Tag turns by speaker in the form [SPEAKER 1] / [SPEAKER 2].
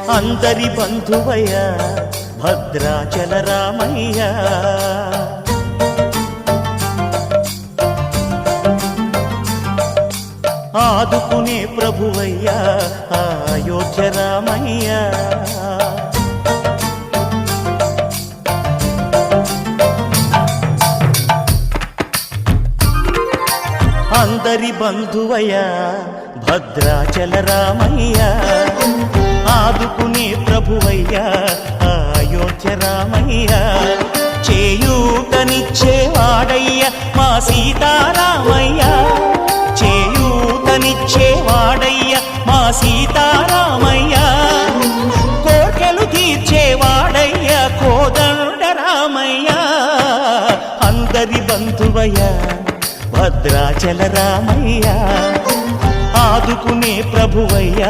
[SPEAKER 1] అందరి బంధువయ్య భద్రాచల రామయ్య ఆదుకునే ప్రభువయ్య అయోధ్య రామయ్య అందరి బంధువయ్య భద్రాచల రామయ్య ఆదుకునే ప్రభువయ్య అయోధ్య రామయ్య చేయూతనిచ్చేవాడయ్య మా సీతారామయ్య చేయూతనిచ్చేవాడయ్య మా సీతారామయ్య కోర్కెలు తీర్చేవాడయ్య కోదండ రామయ్య అందరి బంధువయ్య భద్రాచల రామయ్య ఆదుకునే ప్రభువయ్య